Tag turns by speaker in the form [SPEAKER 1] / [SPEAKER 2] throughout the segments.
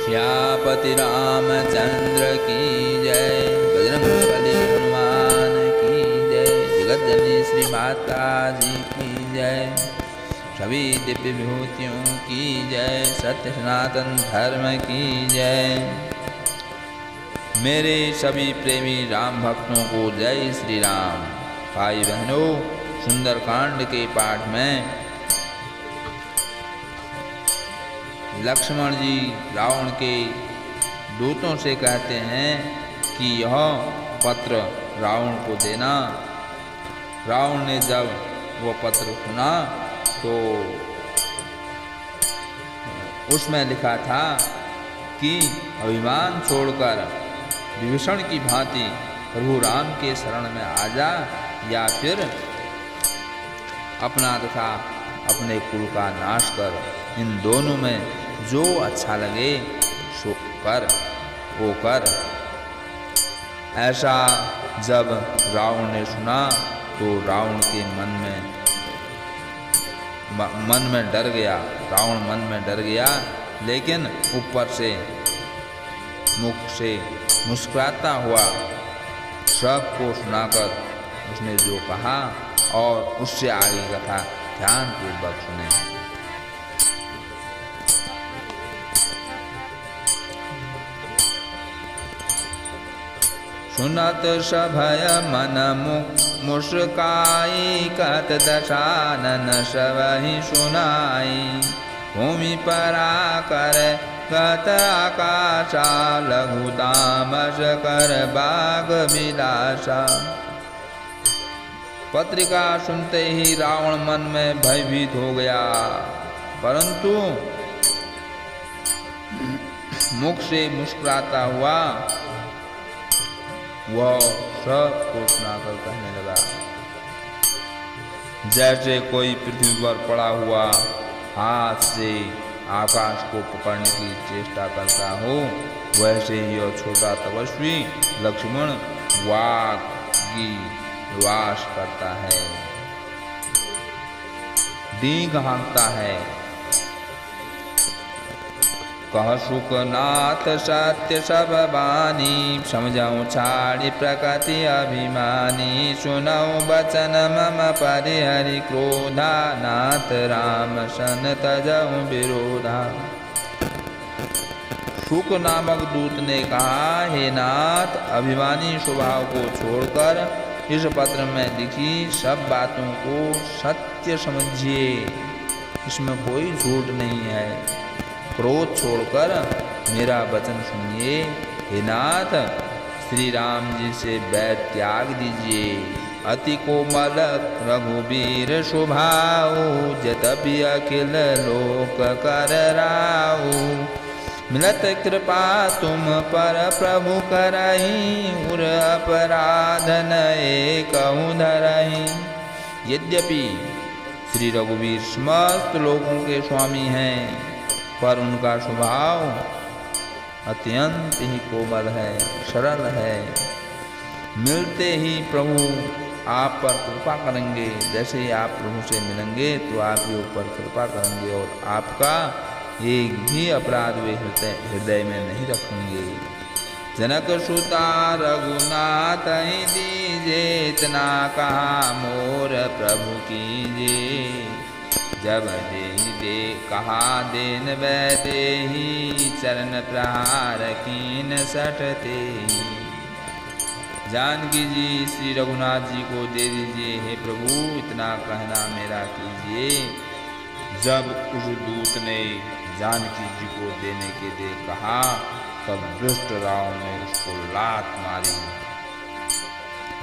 [SPEAKER 1] श्यापति रामचंद्र की जय। बजरंगबली हनुमान की जय। जगतजननी श्री माता जी की जय। सभी दिव्य विभूतियों की जय। सत्य सनातन धर्म की जय। मेरे सभी प्रेमी राम भक्तों को जय श्री राम। भाई बहनों, सुंदरकांड के पाठ में लक्ष्मण जी रावण के दूतों से कहते हैं कि यह पत्र रावण को देना। रावण ने जब वह पत्र सुना तो उसमें लिखा था कि अभिमान छोड़कर विभीषण की भांति प्रभु राम के शरण में आ जा, या फिर अपना तथा अपने कुल का नाश कर। इन दोनों में जो अच्छा लगे सो कर, वो कर। ऐसा जब रावण ने सुना तो रावण के मन में डर गया। रावण मन में डर गया, लेकिन ऊपर से मुख से मुस्कुराता हुआ सबको सुनाकर उसने जो कहा, और उससे आगे कथा ध्यानपूर्वक सुने। सुनत सभय मन मुस्काई, कत दशानन सबहि सुनाई। भूमि परा कर गत आकाशा, लघु तामस कर बाग विलासा। पत्रिका सुनते ही रावण मन में भयभीत हो गया, परंतु मुख से मुस्कुराता हुआ वह सबको सुनाकर कहने लगा, जैसे कोई पृथ्वी पर पड़ा हुआ हाथ से आकाश को पकड़ने की चेष्टा करता हो, वैसे ही यह छोटा तपस्वी लक्ष्मण वाग की वास करता है, डींग हाँकता है। कह सुखनाथ सत्य सब बानी, समझाऊं छाड़ी प्रकृति अभिमानी। सुनऊ बचन मम परिहरि क्रोधा, नाथ राम सन तजऊं विरोधा। शुक नामक दूत ने कहा, हे नाथ, अभिमानी स्वभाव को छोड़कर इस पत्र में लिखी सब बातों को सत्य समझिए, इसमें कोई झूठ नहीं है। क्रोध छोड़कर मेरा वचन सुनिए। हे नाथ, श्री राम जी से बैर त्याग दीजिए। अति कोमल रघुबीर स्वभाव, जतपि अखिल लोक कर राऊ। मिलत कृपा तुम पर प्रभु करही, उर अपराध नए कहूँ धरही। यद्यपि श्री रघुवीर समस्त लोगों के स्वामी हैं, पर उनका स्वभाव अत्यंत ही कोमल है, सरल है। मिलते ही प्रभु आप पर कृपा करेंगे। जैसे ही आप प्रभु से मिलेंगे तो आपके ऊपर कृपा करेंगे, और आपका एक भी अपराध वे हृदय में नहीं रखेंगे। जनक सुता रघुनाथ ही दीजे, इतना कहा मोर प्रभु कीजे। जब दे कहा देन बैठे ही, चरण प्रहार कीन सटते। जानकी जी श्री रघुनाथ जी को दे दीजिए, हे प्रभु इतना कहना मेरा कीजिए। जब उस दूत ने जानकी जी को देने के लिए कहा, तब दुष्ट रावण ने उसको लात मारी।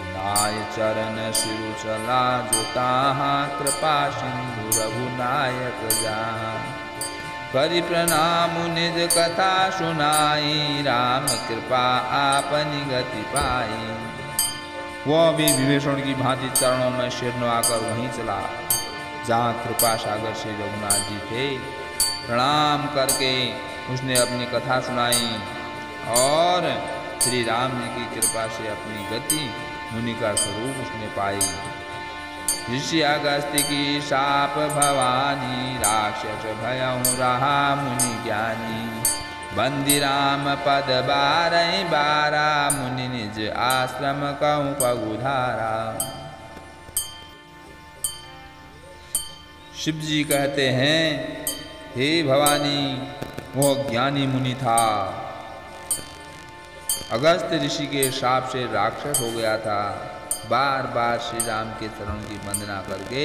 [SPEAKER 1] नाय चरण सिरु चला जो ताहा, कृपा सिंधु रघुनायक जहाँ। करि प्रणाम निज कथा सुनाई, राम कृपा आपनी गति पाई। वह भी विभीषण की भांति चरणों में सिर नवाकर वहीं चला जहाँ कृपा सागर श्री रघुनाथ जी थे। प्रणाम करके उसने अपनी कथा सुनाई, और श्री राम जी की कृपा से अपनी गति मुनि का स्वरूप उसने पाई। ऋषि अगस्त्य की शाप भवानी, राक्षस भयहु रहा मुनि ज्ञानी। बंदी राम पद बारह बारा, मुनि निज आश्रम कहूँ पगुधारा। शिव जी कहते हैं, हे भवानी, वह ज्ञानी मुनि था, अगस्त ऋषि के शाप से राक्षस हो गया था। बार बार श्री राम के चरणों की वंदना करके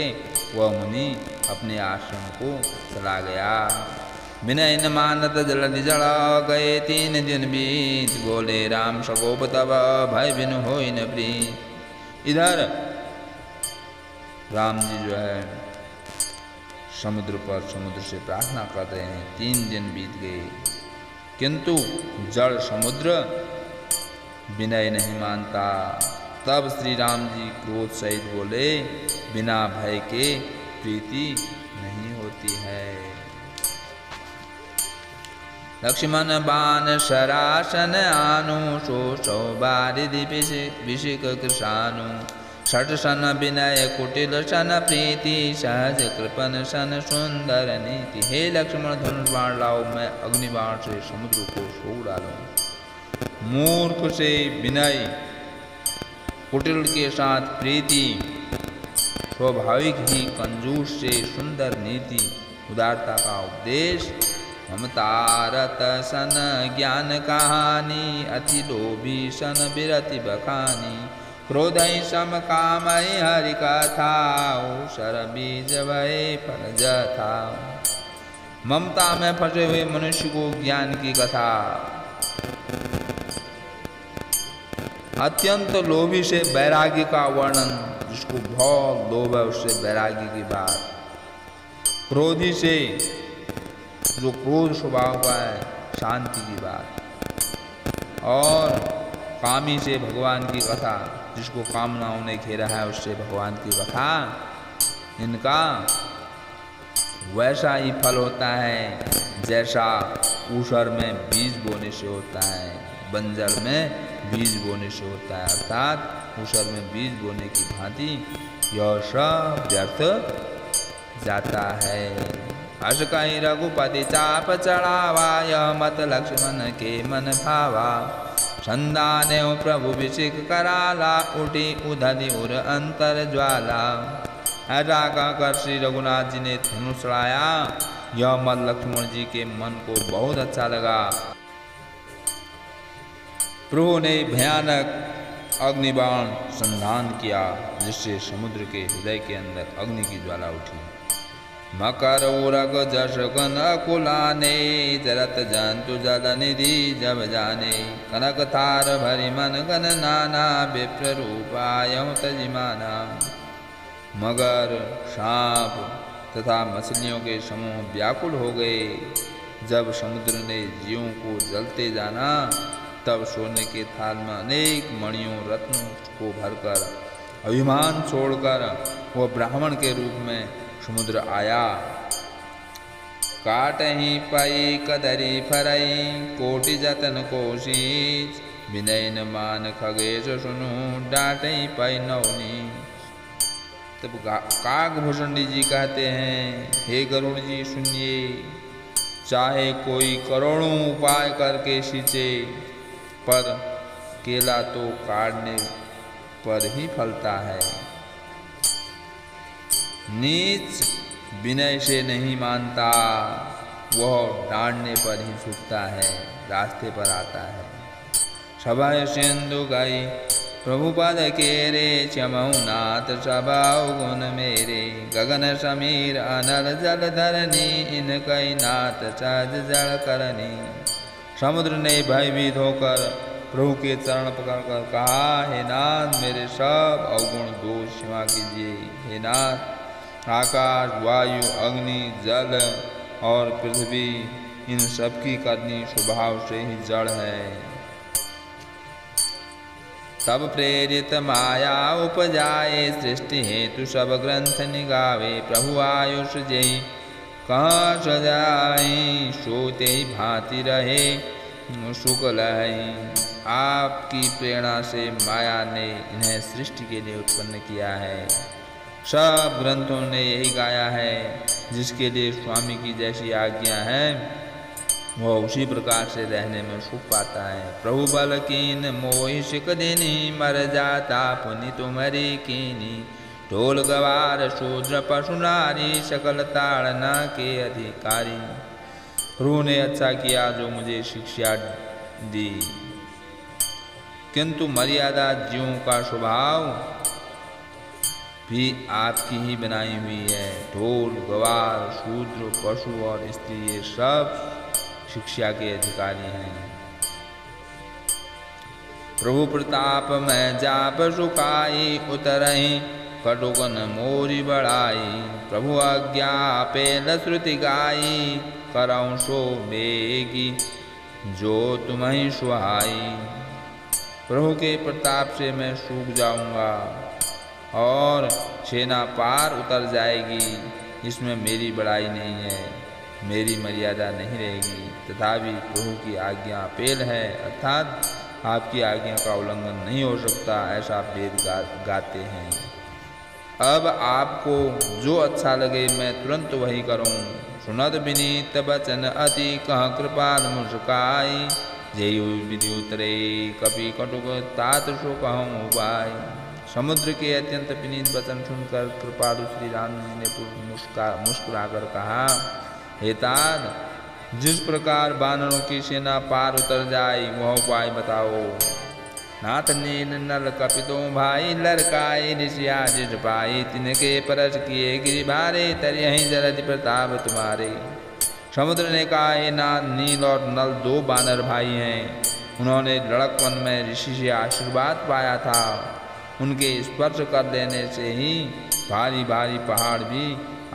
[SPEAKER 1] वह मुनि अपने आश्रम को चला गया। विनय न मानत जल निजल, गए 3 दिन बीत, बोले राम सकोप तब, भय बिन होई न प्रीत। इधर राम जी जो है समुद्र पर समुद्र से प्रार्थना कर रहे हैं। 3 दिन बीत गए, किंतु जड़ समुद्र विनय नहीं मानता। तब श्री राम जी क्रोध सहित बोले, बिना भय के प्रीति नहीं होती है। लक्ष्मण बाण शरासन आनु, सो बारिधि विषिक कृषानु। षट सन विनय कुटिल सन प्रीति, सहज कृपन सन सुंदर नीति। हे लक्ष्मण, धनुष बाण लाओ, मैं अग्निबाण से समुद्र को सूख डालूं। मूर्ख से विनय, कुटिल के साथ प्रीति, स्वाभाविक ही कंजूस से सुंदर नीति, उदारता का उपदेश। ममता रत सन ज्ञान कहानी, अति लोभी सन बिरति बखानी। क्रोधई सम कामई हरि कथा, सर बीज भय फल जथा। ममता में फंसे हुए मनुष्य को ज्ञान की कथा, अत्यंत लोभी से वैराग्य का वर्णन, जिसको बहुत लोभ है उससे वैराग्य की बात। क्रोधी से जो क्रोध स्वभाव का है, शांति की बात। और कामी से भगवान की कथा, जिसको कामनाओं ने घेरा है उससे भगवान की कथा। इनका वैसा ही फल होता है जैसा ऊसर में बीज बोने से होता है, बंजर में बीज बोने से होता है। अर्थात ऊसर में बीज बोने की भांति यह सब व्यर्थ जाता है। हर्ष कहीं रघुपति चाप चढ़ावा, यह मत लक्ष्मण के मन भावा। संदाने प्रभु विषिक कराला, उठी उधि उर अंतर ज्वाला। ऐसा कहकर श्री रघुनाथ जी ने धनुष चढ़ाया। यह मत लक्ष्मण जी के मन को बहुत अच्छा लगा। प्रभु ने भयानक अग्निबाण संधान किया, जिससे समुद्र के हृदय के अंदर अग्नि की ज्वाला उठी। मकर उरग जश गन कुलाने, जरत जंतु जल निधि जब जाने। कनक थार भरि मन गन नाना, विप्र रूपायम तजिमाना। मगर, सांप तथा मछलियों के समूह व्याकुल हो गए। जब समुद्र ने जीवों को जलते जाना, तब सोने के थाल में अनेक मणियों रत्नों को भरकर अभिमान छोड़कर वह ब्राह्मण के रूप में समुद्र आया। काट ही पाई कदरी फरई, कोटि जतन कोशिश। विनय न मान खगेश सुनु, डांटे पाई नवनी। तब काकभूषणी जी कहते हैं, हे गरुड़ जी सुनिए, चाहे कोई करोड़ों उपाय करके सींचे, पर केला तो काटने पर ही फलता है। नीच विनय से नहीं मानता, वह डांटने पर ही झुकता है, रास्ते पर आता है। सभय सिंधु गई प्रभुपद के रे, चमऊ नाथ स्वभाव गुण मेरे। गगन समीर अनल जल धरनी, इनकई नाथ सहज जल करनी। समुद्र ने भयभीत होकर प्रभु के चरण पकड़कर कहा, हे नाथ, मेरे सब अवगुण दोष क्षमा कीजिए। हे नाथ, आकाश, वायु, अग्नि, जल और पृथ्वी, इन सब की करनी स्वभाव से ही जड़ है। तब प्रेरित माया उपजाए, सृष्टि हेतु सब ग्रंथ निगावे। प्रभु आयुष जय कहाँ सजाई, सोते ही भांति रहे शुक्ल है। आपकी प्रेरणा से माया ने इन्हें सृष्टि के लिए उत्पन्न किया है। सब ग्रंथों ने यही गाया है, जिसके लिए स्वामी की जैसी आज्ञा है वह उसी प्रकार से रहने में सुख पाता है। प्रभु बल कीन मोहि सिक देनी, मर जाता पुनि तुम्हारी कीनी। ढोल गवार शूद्र पशु नारी, सकल ताड़ना के अधिकारी। प्रभु ने अच्छा किया जो मुझे शिक्षा दी, किंतु मर्यादा जीवों का स्वभाव भी आपकी ही बनाई हुई है। ढोल गवार शूद्र पशु और स्त्री ये सब शिक्षा के अधिकारी हैं। प्रभु प्रताप में जाप सुखाई, उतरही कटुकन मोरी बढ़ाई। प्रभु आज्ञा पेल श्रुति गाई, करऊं सो बेगी जो तुम्हें सुहाई। प्रभु के प्रताप से मैं सूख जाऊंगा और सेना पार उतर जाएगी, इसमें मेरी बड़ाई नहीं है, मेरी मर्यादा नहीं रहेगी। तथापि प्रभु की आज्ञा पेल है, अर्थात आपकी आज्ञा का उल्लंघन नहीं हो सकता, ऐसा वेद गाते हैं। अब आपको जो अच्छा लगे मैं तुरंत वही करूं। सुनत विनीत वचन अति, कह कृपाल मुस्काई। जय विधि उतरे कपि कटुक, तात सो कहूँ उपाय। समुद्र के अत्यंत विनीत वचन सुनकर कृपालु श्री राम जी ने मुस्कुराकर कहा, हे तात, जिस प्रकार वानरों की सेना पार उतर जाए वह उपाय बताओ। नाथ नील नल कपितो भाई, लड़काए ऋषिया जिस पाई। तिनके परस किए गिरि भारे, तरयहि जलधि प्रताप तुम्हारे। समुद्र ने कहा, हे नाथ, नील और नल दो वानर भाई हैं। उन्होंने लड़कपन में ऋषि से आशीर्वाद पाया था। उनके स्पर्श कर देने से ही भारी भारी पहाड़ भी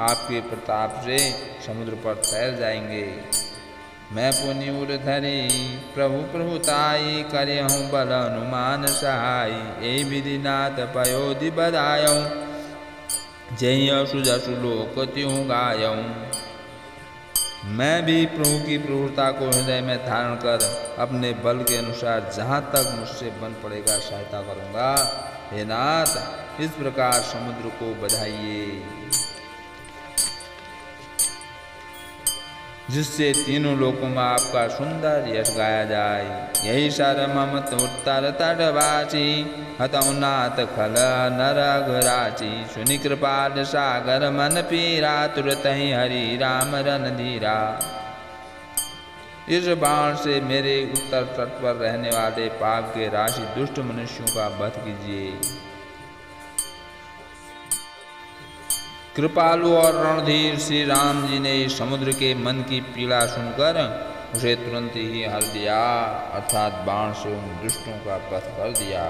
[SPEAKER 1] आपके प्रताप से समुद्र पर तैर जाएंगे। मैं पुनि उर धरी प्रभु प्रभुताई, करहूँ बल हनुमान सहाय। ए विधि नाथ पयोधि बधायऊँ, जय यशु जसु लोक त्यों गायऊँ। मैं भी प्रभु की प्रभुता को हृदय में धारण कर अपने बल के अनुसार जहाँ तक मुझसे बन पड़ेगा सहायता करूँगा। हे नाथ, इस प्रकार समुद्र को बधाइए, जिससे तीनों लोकों में आपका सुंदर यश गाया जाए। यही शर ममत उत्तर तटवासी, हतौ नाथ खल नरघराची। सुनि कृपाल सागर मन पीरा, तुरत ही हरि राम रन धीरा। इस बाण से मेरे उत्तर तट पर रहने वाले पाप के राशि दुष्ट मनुष्यों का वध कीजिए। कृपालु और रणधीर श्री राम जी ने समुद्र के मन की पीड़ा सुनकर उसे तुरंत ही हर दिया, अर्थात बाण से उन दुष्टों का वध कर दिया।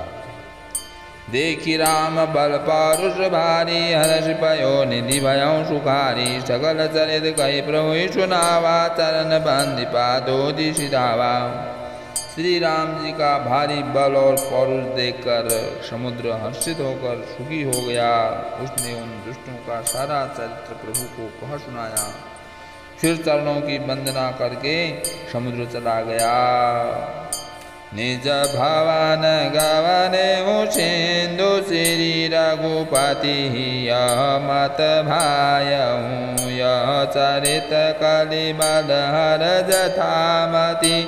[SPEAKER 1] देखी राम बल परुष भारी, हर्ष पयो निधि भयं सुखारी। सकल चरित कहि प्रभु सुनावा, चरण बंदि पादोदि सिधावा। श्री राम जी का भारी बल और पौरुष देखकर समुद्र हर्षित होकर सुखी हो गया। उसने उन दुष्टों का सारा चरित्र प्रभु को कह सुनाया। फिर चरणों की वंदना करके समुद्र चला गया। निज भवन गवने सिंधु श्री रघुपति, यह मत भायऊँ। यह चरित कलिमल हर जथामति,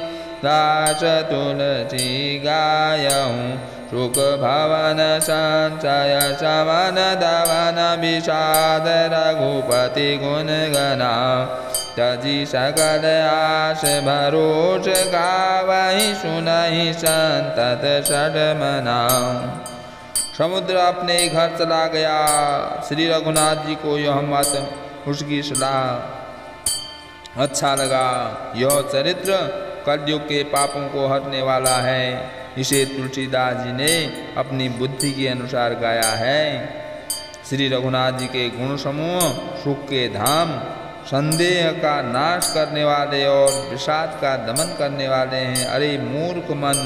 [SPEAKER 1] दास तुलसी गायऊँ। सुख भवन संचय समन दवन, विषाद रघुपति गुण गना। तजी सकल आस भरोस, गावहि सुनहि संतत षड्मना। समुद्र अपने घर चला गया। श्री रघुनाथ जी को यह मत, उसकी सलाह अच्छा लगा। यह चरित्र कलयुग के पापों को हटने वाला है। इसे तुलसीदास जी ने अपनी बुद्धि के अनुसार गाया है। श्री रघुनाथ जी के गुण समूह सुख के धाम, संदेह का नाश करने वाले और विषाद का दमन करने वाले हैं। अरे मूर्ख मन,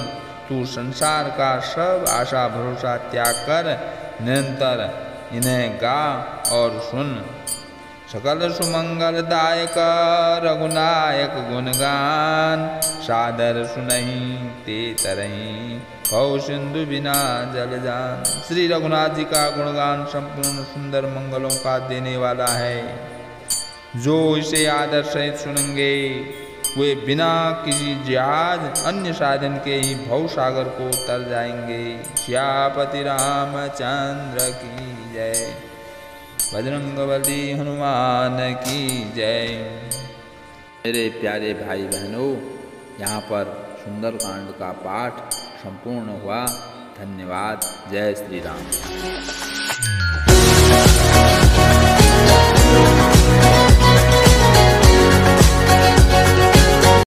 [SPEAKER 1] तू संसार का सब आशा भरोसा त्याग कर निरंतर इन्हें गा और सुन। सकल सुमंगलदायक रघुनायक गुणगान, सादर सुनहि ते तरहि, भव सिंधु बिना जल जान। श्री रघुनाथ जी का गुणगान संपूर्ण सुंदर मंगलों का देने वाला है। जो इसे आदर सहित सुनेंगे वे बिना किसी जहाज अन्य साधन के ही भव सागर को तर जाएंगे। श्यापति रामचंद्र की जय। बजरंगबली हनुमान की जय। मेरे प्यारे भाई बहनों, यहाँ पर सुंदरकांड का पाठ संपूर्ण हुआ। धन्यवाद। जय श्री राम।